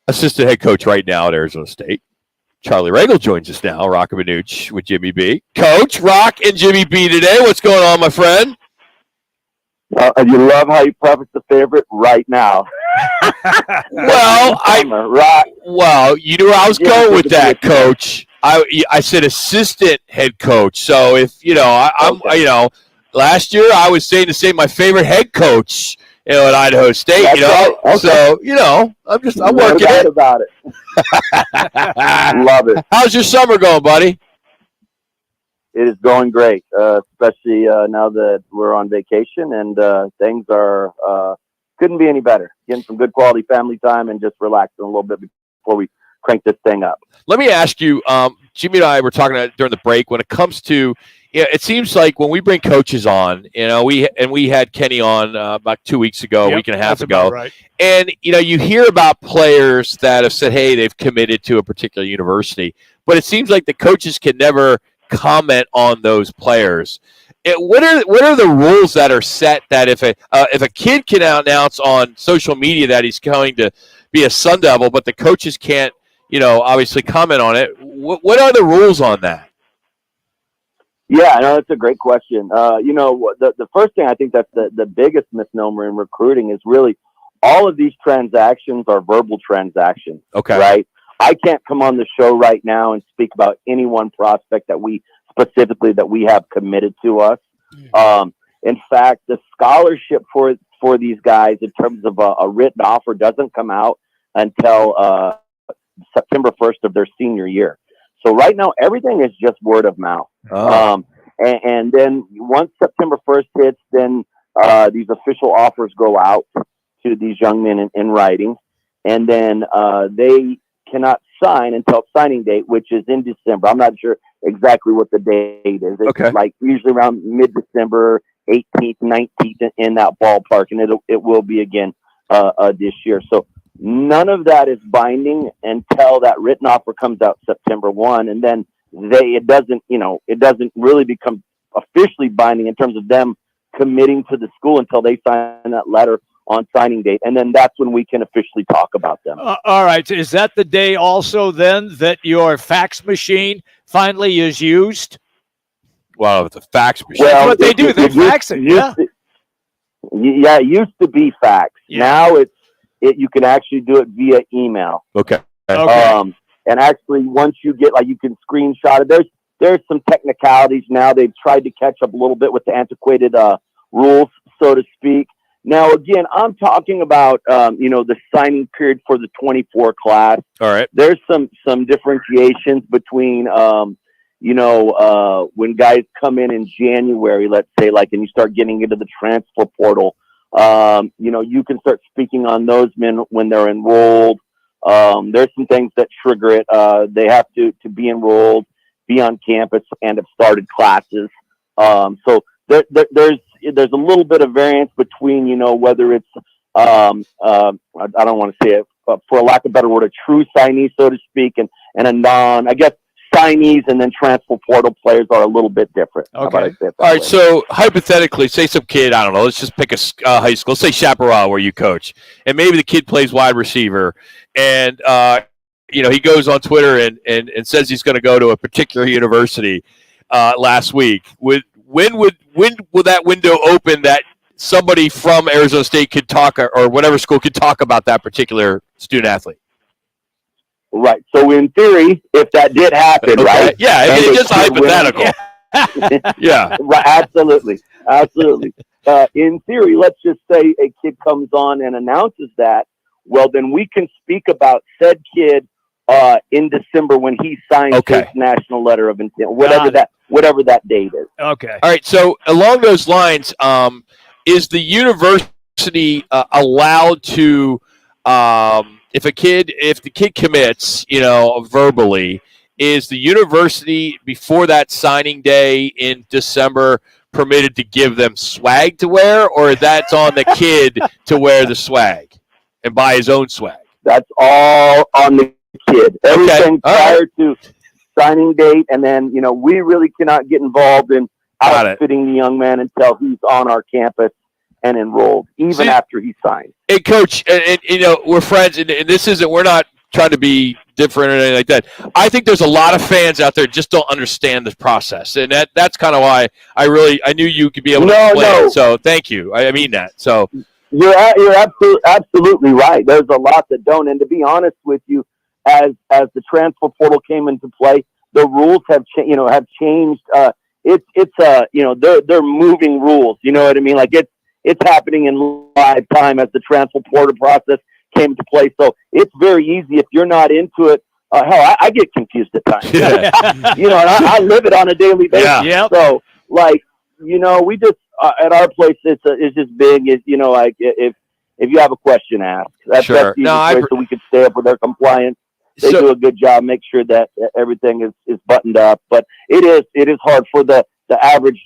assistant head coach right now at Arizona State. Charlie Ragle joins us now, Rock and Manuch with Jimmy B. Coach, Rock and Jimmy B today. What's going on, my friend? You love how you preface the favorite right now. Well, you knew where I was going with that, Coach. I said assistant head coach. So if last year I was saying to say my favorite head coach, at Idaho State. That's right. Okay. So I'm working it. About it. Love it. How's your summer going, buddy? It is going great, especially now that we're on vacation and things are couldn't be any better. Getting some good quality family time and just relaxing a little bit before we crank this thing up. Let me ask you, Jimmy and I were talking during the break, when it comes to, it seems like when we bring coaches on, we had Kenny on about 2 weeks ago, a week and a half ago. Right. And, you hear about players that have said, hey, they've committed to a particular university, but it seems like the coaches can never comment on those players. What are the rules that are set that if a kid can announce on social media that he's going to be a Sun Devil, but the coaches can't, obviously comment on it? What are the rules on that? Yeah, no, that's a great question. The first thing I think that's the biggest misnomer in recruiting is really all of these transactions are verbal transactions. Okay. Right? I can't come on the show right now and speak about any one prospect that we have committed to us. In fact, the scholarship for these guys in terms of a written offer doesn't come out until September 1st of their senior year. So right now, everything is just word of mouth. Oh. And then once September 1st hits, then these official offers go out to these young men in writing. And then they cannot sign until signing date, which is in December. I'm not sure exactly what the date is. It's like usually around mid-December, 18th, 19th, in that ballpark. And it will be again this year. So none of that is binding until that written offer comes out September 1. And then it doesn't really become officially binding in terms of them committing to the school until they sign that letter on signing date. And then that's when we can officially talk about them. All right. Is that the day also then that your fax machine finally is used? Well, the fax machine. That's what they do. They fax it. Yeah. It used to be fax. Yeah. Now you can actually do it via email. Okay. And actually, once you get, you can screenshot it. There's some technicalities now. They've tried to catch up a little bit with the antiquated rules, so to speak. Now, again, I'm talking about, the signing period for the 24 class. All right. There's some differentiations between, when guys come in January, let's say, and you start getting into the transfer portal, you can start speaking on those men when they're enrolled. There's some things that trigger it. They have to be enrolled, be on campus, and have started classes. So there's a little bit of variance between, whether it's, I don't want to say it, for a lack of a better word, a true signee, so to speak, and a I guess signees and then transfer portal players are a little bit different. Okay. All right. So hypothetically, say some kid, I don't know, let's just pick a high school, let's say Chaparral where you coach, and maybe the kid plays wide receiver, and, he goes on Twitter and says he's going to go to a particular university last week. When will that window open that somebody from Arizona State could talk, or whatever school could talk about that particular student athlete? Right. So in theory, if that did happen, right? Yeah, it's just hypothetical. Yeah. Right. Absolutely. In theory, let's just say a kid comes on and announces that. Well, then we can speak about said kid in December when he signs his national letter of intent, whatever that date is. Okay. All right. So along those lines, is the university allowed to, if the kid commits, verbally, is the university before that signing day in December permitted to give them swag to wear, or that's on the kid to wear the swag and buy his own swag? That's all on the kid. Everything prior to signing date, and then we really cannot get involved in outfitting the young man until he's on our campus and enrolled, even after he signs. Hey, Coach, and we're friends, and this isn't. We're not trying to be different or anything like that. I think there's a lot of fans out there that just don't understand the process, and that's kind of why I knew you could be able to explain it. So thank you. I mean that. So you're absolutely right. There's a lot that don't, and to be honest with you, as the transfer portal came into play, the rules have changed. They're moving rules. You know what I mean? Like it's happening in live time as the transfer portal process came to play. So it's very easy if you're not into it. Hell, I get confused at times. Yeah. And I live it on a daily basis. Yeah. Yep. So we just at our place it's just big. Is like if you have a question, ask. That's the easiest way so we can stay up with our compliance. They do a good job, make sure that everything is buttoned up. But it is hard for the average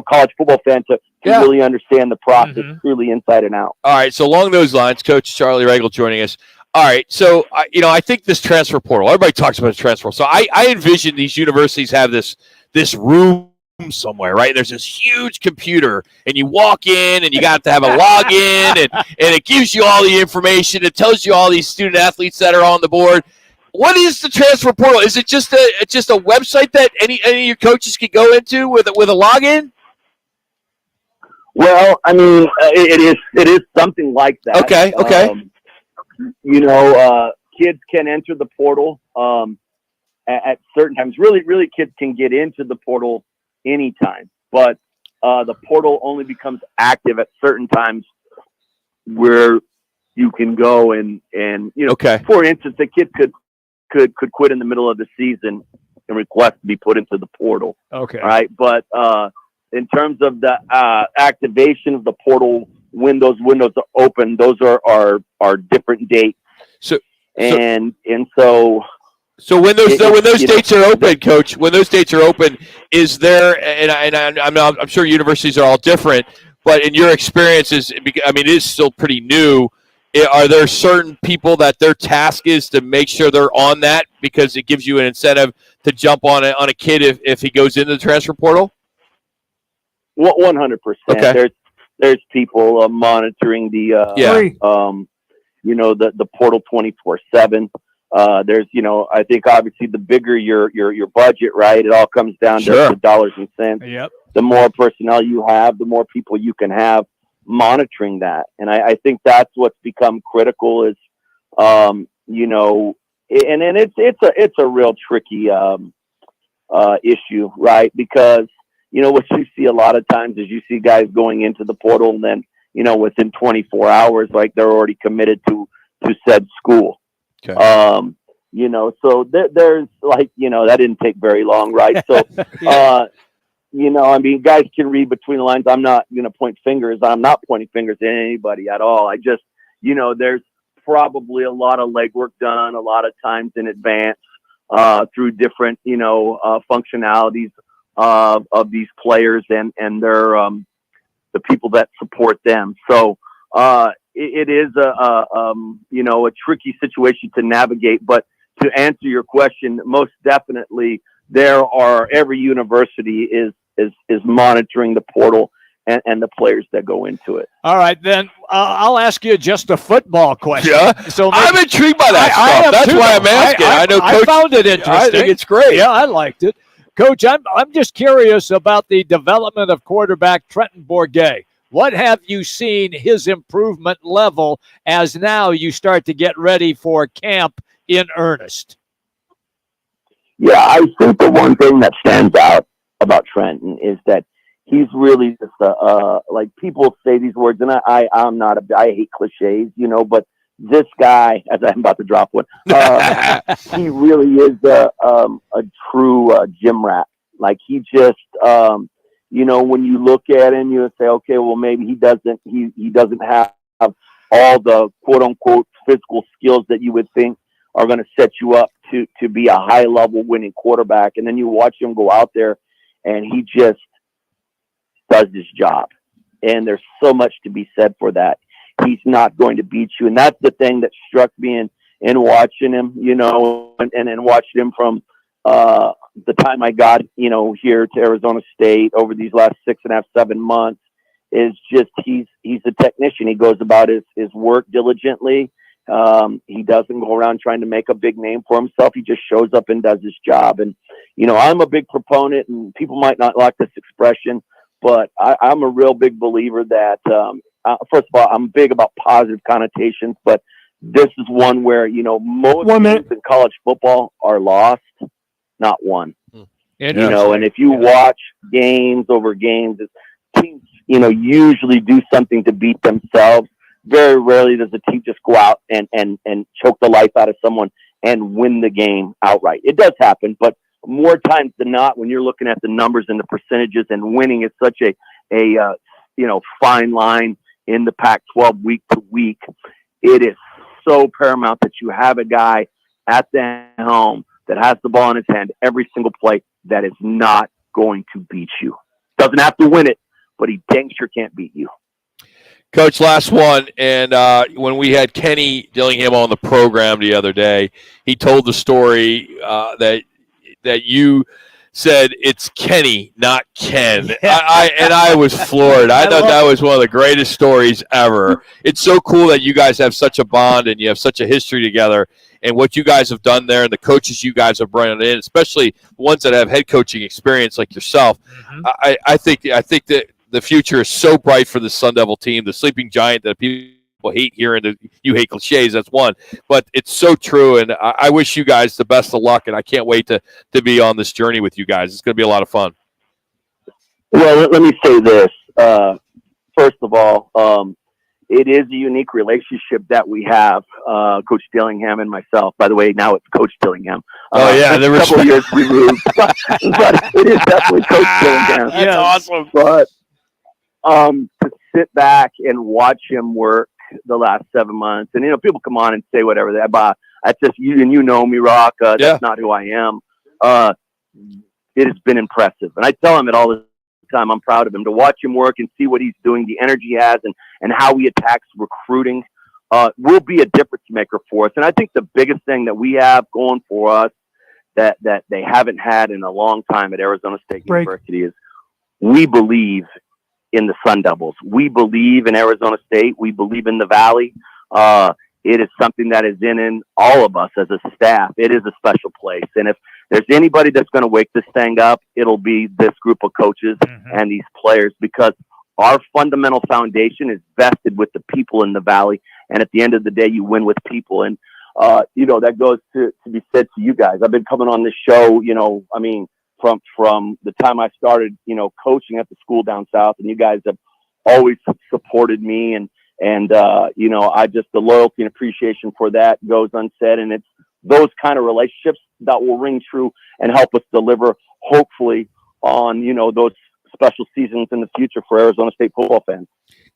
college football fan to really understand the process truly inside and out. All right, so along those lines, Coach Charlie Ragle joining us. All right, so I think this transfer portal, everybody talks about the transfer. So I envision these universities have this room somewhere, right? There's this huge computer, and you walk in, and you got to have a login, and it gives you all the information. It tells you all these student athletes that are on the board. What is the transfer portal? Is it just a website that any of your coaches can go into with a login? Well, I mean, it is something like that. Okay. Kids can enter the portal at certain times. Really, kids can get into the portal anytime, but the portal only becomes active at certain times where you can go and for instance, a kid could quit in the middle of the season and request to be put into the portal. Okay. All right. But in terms of the activation of the portal, when those windows are open, those are different dates. So when those dates are open, Coach, when those dates are open, is there, and I'm sure universities are all different, but in your experience, it is still pretty new. Are there certain people that their task is to make sure they're on that because it gives you an incentive to jump on a kid if he goes into the transfer portal? 100%. Okay. There's people monitoring the portal 24/7. There's I think obviously the bigger your budget, right? It all comes down to dollars and cents. Yep. The more personnel you have, the more people you can have monitoring that. And I think that's what's become critical is, and it's a real tricky issue, right? Because, what you see a lot of times is you see guys going into the portal and then, within 24 hours, like they're already committed to said school. Okay. So there's that didn't take very long, right? So, guys can read between the lines. I'm not going to point fingers. I'm not pointing fingers at anybody at all. I just, there's probably a lot of legwork done a lot of times in advance through different, functionalities of these players and their the people that support them. So it is a tricky situation to navigate. But to answer your question, most definitely every university is monitoring the portal and the players that go into it. All right, then I'll ask you just a football question. Yeah, so I'm intrigued by that stuff. That's why I'm asking. I know, Coach, I found it interesting. I think it's great. Yeah, I liked it. Coach, I'm just curious about the development of quarterback Trenton Bourguet. What have you seen his improvement level as now you start to get ready for camp in earnest? Yeah, I think the one thing that stands out about Trenton is that he's really just like people say these words, and I hate cliches, but this guy, as I'm about to drop one, he really is a true gym rat. Like he just, when you look at him, you say, okay, well maybe he doesn't have all the quote unquote physical skills that you would think are going to set you up to be a high level winning quarterback. And then you watch him go out there and he just does his job. And there's so much to be said for that. He's not going to beat you. And that's the thing that struck me in watching him, and watching him from the time I got, here to Arizona State over these last 6.5, 7 months is just he's a technician. He goes about his work diligently. He doesn't go around trying to make a big name for himself. He just shows up and does his job. And, I'm a big proponent, and people might not like this expression, but I'm a real big believer that, first of all, I'm big about positive connotations, but this is one where, most teams in college football are lost, not won. And if you watch games over games, teams, usually do something to beat themselves. Very rarely does a team just go out and choke the life out of someone and win the game outright. It does happen, but more times than not, when you're looking at the numbers and the percentages, and winning is such a fine line in the Pac-12 week to week, it is so paramount that you have a guy at the helm that has the ball in his hand every single play that is not going to beat you. Doesn't have to win it, but he dang sure can't beat you. Coach, last one, and when we had Kenny Dillingham on the program the other day, he told the story that you said it's Kenny, not Ken. I was floored. I thought that was one of the greatest stories ever. It's so cool that you guys have such a bond and you have such a history together, and what you guys have done there and the coaches you guys have brought in, especially ones that have head coaching experience like yourself. Mm-hmm. I think that the future is so bright for the Sun Devil team, the sleeping giant that people hate hearing. You hate cliches, that's one. But it's so true, and I wish you guys the best of luck, and I can't wait to be on this journey with you guys. It's going to be a lot of fun. Well, let me say this. First of all, it is a unique relationship that we have, Coach Dillingham and myself. By the way, now it's Coach Dillingham. There were a couple of years removed, but it is definitely Coach Dillingham. That's awesome. But to sit back and watch him work the last 7 months, and people come on and say whatever that's just you, and me, Rock. That's not who I am. It has been impressive, and I tell him it all the time. I'm proud of him. To watch him work and see what he's doing, the energy he has, and how he attacks recruiting, will be a difference maker for us. And I think the biggest thing that we have going for us that they haven't had in a long time at Arizona State University is we believe in the Sun Devils. We believe in Arizona State. We believe in the Valley. It is something that is in all of us as a staff. It is a special place. And if there's anybody that's going to wake this thing up, it'll be this group of coaches and these players, because our fundamental foundation is vested with the people in the Valley. And at the end of the day, you win with people. And, that goes to be said to you guys. I've been coming on this show, from the time I started, coaching at the school down south, and you guys have always supported me, and I just, the loyalty and appreciation for that goes unsaid. And it's those kind of relationships that will ring true and help us deliver, hopefully, on, those special seasons in the future for Arizona State football fans.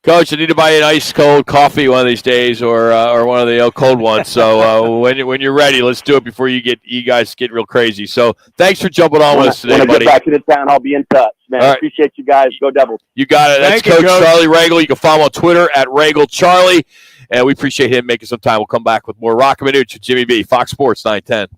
Coach, I need to buy an ice cold coffee one of these days, or one of the cold ones. So when you're ready, let's do it before you guys get real crazy. So thanks for jumping on with us today, buddy. When I get back into town, I'll be in touch, man. Right. Appreciate you guys. Go Devils. You got it. That's Coach Charlie Ragle. You can follow him on Twitter at Ragle Charlie, and we appreciate him making some time. We'll come back with more Rock and Minuch with Jimmy B, Fox Sports 910.